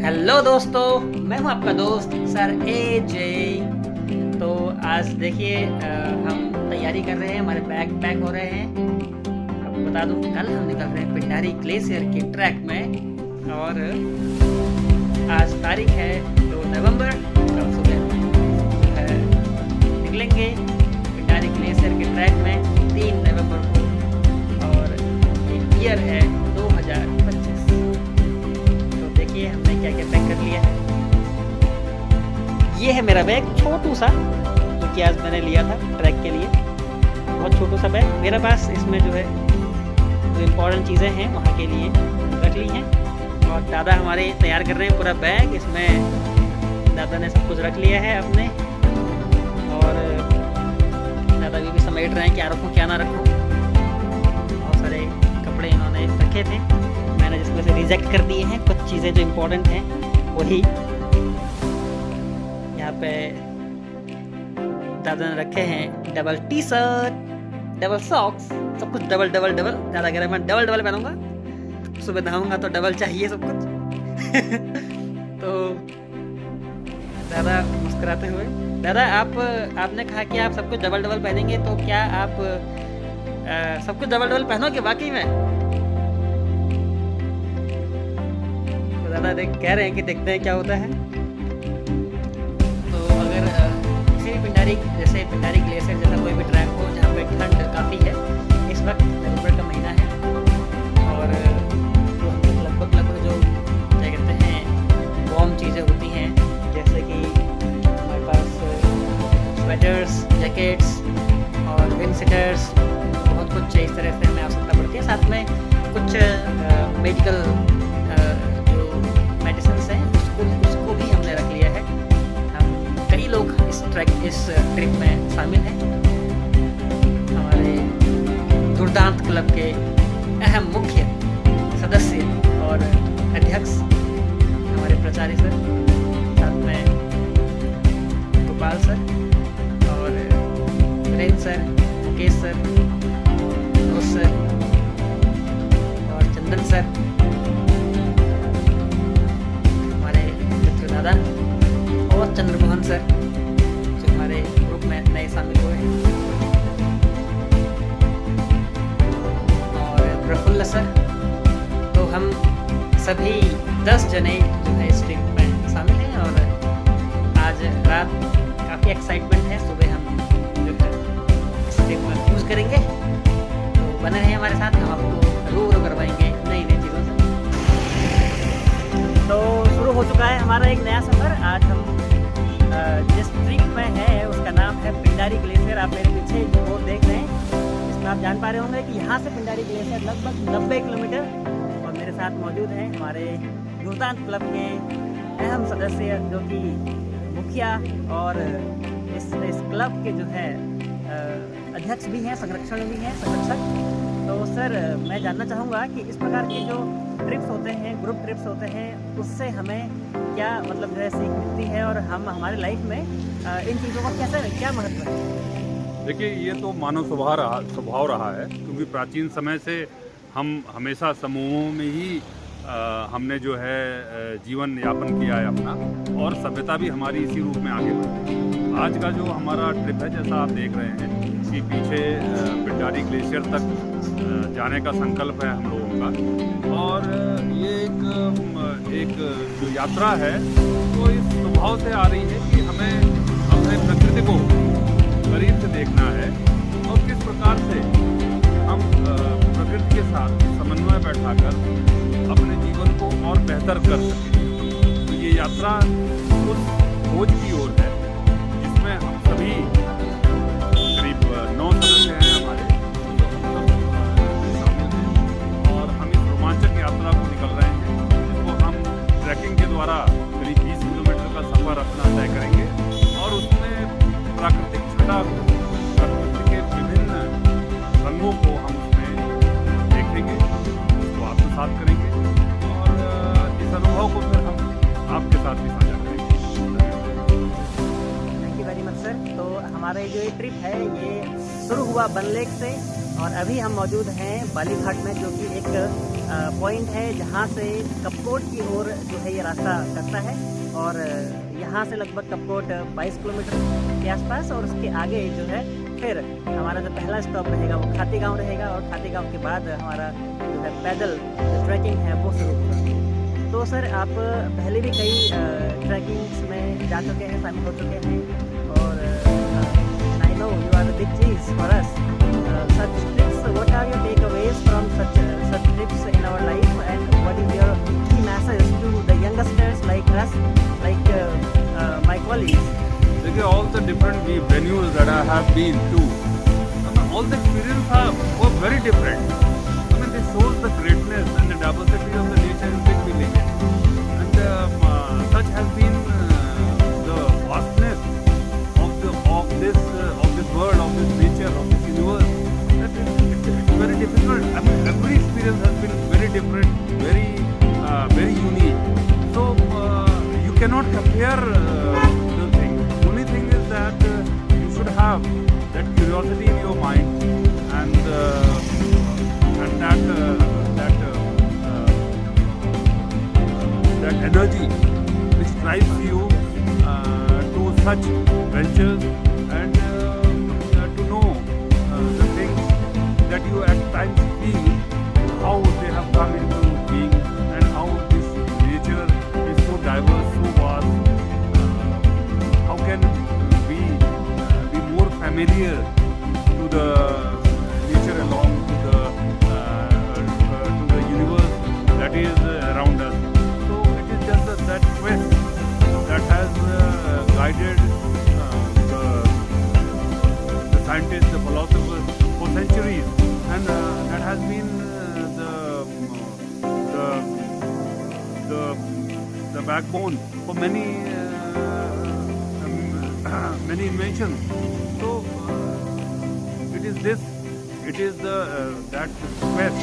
Hello दोस्तों, मैं हूं आपका दोस्त सर AJ। तो आज देखिए हम तैयारी कर रहे हैं, हमारे बैग पैक हो रहे हैं। आपको बता दूं, कल हम निकल रहे हैं पिंडारी ग्लेशियर के ट्रैक में और आज तारीख है 2 नवंबर। कल सुबह निकलेंगे पिंडारी ग्लेशियर के ट्रैक में 3 नवंबर को और ये ईयर है 2025। तो देखिए हमने क्या क्या पैक कर लिया है। ये है मेरा बैग, छोटू सा, जो कि आज मैंने लिया था ट्रैक के लिए। बहुत छोटू सा बैग मेरे पास। इसमें जो है जो इम्पोर्टेंट चीज़ें हैं वहाँ के लिए रख ली हैं। और दादा हमारे तैयार कर रहे हैं पूरा बैग। इसमें दादा ने सब कुछ रख लिया है अपने, और दादा भी समेट रहे हैं क्या रखूँ क्या ना रखूँ। बहुत सारे कपड़े इन्होंने रखे थे, मैंने जिसमें से रिजेक्ट कर दिए हैं। कुछ चीज़ें जो इम्पोर्टेंट हैं वही यहाँ पे दादा ने रखे हैं। Double T shirt, double socks, सब कुछ डबल डबल डबल। दादा कह रहे मैं डबल डबल पहनूंगा, सुबह नहाऊंगा तो डबल चाहिए सब कुछ। तो दादा मुस्कुराते हुए, दादा आपने कहा कि आप सब कुछ डबल डबल पहनेंगे, तो क्या आप सब कुछ डबल डबल पहनोगे वाकई में? तो दादा कह रहे हैं कि देखते हैं क्या होता है। तो अगर किसी भी पिंडारी ग्लेशियर जैसा कोई भी ट्रैक हो जहाँ पे ठंड काफ़ी है, इस वक्त नवंबर का महीना है और लगभग जो क्या कहते हैं वार्म चीज़ें होती हैं, जैसे कि हमारे पास स्वेटर्स, जैकेट्स और विंड सीटर्स, बहुत कुछ इस तरह से हमें आवश्यकता पड़ती है। साथ में कुछ मेडिकल जो मेडिसिन हैं उसको भी हमने रख लिया है। हम कई लोग इस ट्रिप में शामिल हैं। हमारे दुर्दांत क्लब के अहम मुख्य सदस्य और अध्यक्ष हमारे प्राचार्य सर, साथ में गोपाल सर और Virendra sir, Mukesh sir, Manoj sir और चंदन सर, हमारे मित्र दादा और चंद्रमोहन सर जो हमारे ग्रुप में नए शामिल हुए हैं, और प्रफुल्ल सर। तो हम सभी 10 जने जो है इस ट्रिप में शामिल हैं और आज रात काफ़ी एक्साइटमेंट है। सुबह हम जो है इस ट्रिप में क्रूज करेंगे, तो बने रहे हमारे साथ, हम आपको रूबरू करवाएंगे नई नई चीज़ों से। तो शुरू हो चुका है हमारा एक नया सफ़र। आज हम जिस ट्रिप में है उसका नाम है पिंडारी ग्लेशियर। आप मेरे पीछे जो बोर्ड देख रहे हैं, इसमें आप जान पा रहे होंगे कि यहाँ से पिंडारी ग्लेशियर लगभग 90 किलोमीटर। और मेरे साथ मौजूद हैं हमारे दुर्दांत क्लब के अहम सदस्य, जो कि मुखिया और इस क्लब के जो है अध्यक्ष भी हैं, संरक्षक। तो सर, मैं जानना चाहूँगा कि इस प्रकार के जो ट्रिप्स होते हैं, ग्रुप ट्रिप्स होते हैं, उससे हमें क्या मतलब जो है सीख मिलती है और हम हमारे लाइफ में इन चीज़ों का क्या महत्व है? देखिए, ये तो मानव स्वभाव रहा है, क्योंकि प्राचीन समय से हम हमेशा समूहों में ही हमने जो है जीवन यापन किया है अपना, और सभ्यता भी हमारी इसी रूप में आगे बढ़ी। आज का जो हमारा ट्रिप है, जैसा आप देख रहे हैं कि पीछे पिंडारी ग्लेशियर तक जाने का संकल्प है हम लोगों का, और ये एक जो यात्रा है वो इस स्वभाव से आ रही है कि हमें अपने प्रकृति को करीब से देखना है और किस प्रकार से हम प्रकृति के साथ समन्वय बैठाकर अपने जीवन को और बेहतर कर सकें। तो ये यात्रा उस खोज की ओर है जिसमें हम सभी करीब 9 सदस्य हैं हमारे, शामिल हैं, और हम इस रोमांचक यात्रा को निकल रहे हैं, जिसको हम ट्रैकिंग के द्वारा करीब 20 किलोमीटर का सफ़र अपना तय करेंगे, और उसमें प्राकृतिक छटा को, प्रकृति के विभिन्न रंगों को हम उसमें देखेंगे, उसको आत्मसात करेंगे, और इस अनुभव को फिर हम आपके साथ भी साझा करेंगे। Thank you very much sir. तो हमारा जो ये ट्रिप है ये शुरू हुआ बन लेक से और अभी हम मौजूद हैं बालीघाट में, जो कि एक पॉइंट है जहाँ से कपकोट की ओर जो है ये रास्ता कटता है। और यहाँ से लगभग कपकोट 22 किलोमीटर के आसपास, और उसके आगे जो है फिर हमारा जो पहला स्टॉप रहेगा वो खाती गाँव रहेगा, और खाती गाँव के बाद हमारा जो है पैदल जो ट्रैकिंग है वो शुरू होगा। तो सर, आप पहले भी कई ट्रैकिंग्स में जा चुके हैं, शामिल हो चुके हैं, और I know you are the big cheese for us. Such trips, what are your takeaways from such trips in our life, and what is your key message to the youngsters like us, like my colleagues? देखिए, all the different venues that I have been to, I mean, all the experiences were very different. I mean, they shows the greatness and the diversity of the nature in which we live in, and such has been the vastness of this world, of this nature, of this universe. That it's very difficult. I mean, every experience has been very different, very unique. So you cannot compare the thing. Only thing is that you should have that curiosity in your mind, and that energy which drives you to such ventures, and to know the things that you at times feel, how they have come into being, and how this nature is so diverse, so vast. How can we be more familiar to the nature along, to the universe that is around us? So it is just that quest that has guided the scientists, the philosophers for centuries, and that has been the backbone for many inventions. So it is that quest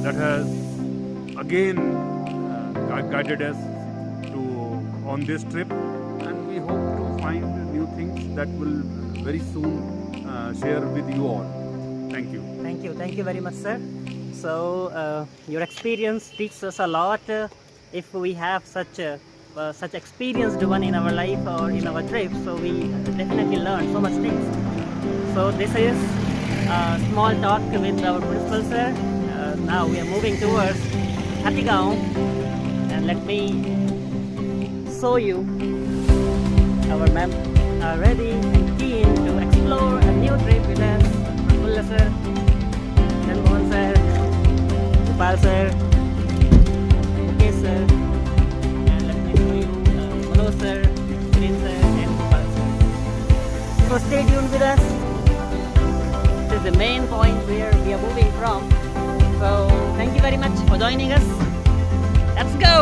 that has again guided us on this trip, and we hope to find new things that will very soon share with you all. Thank you. Thank you very much, sir. So your experience teaches us a lot. If we have such experienced one in our life or in our trip, so we definitely learn so much things. So this is a small talk with our principal, sir. Now we are moving towards Khatigaon, and let me show you our ma'am are ready and keen to explore a new trip with us. Prafullah sir, Chanmohan sir, Gopal sir, Mukesh sir, and let me show you Manoj sir, Kirin sir, and Gopal sir. So stay tuned with us. This is the main point where we are moving from. So thank you very much for joining us. Let's go!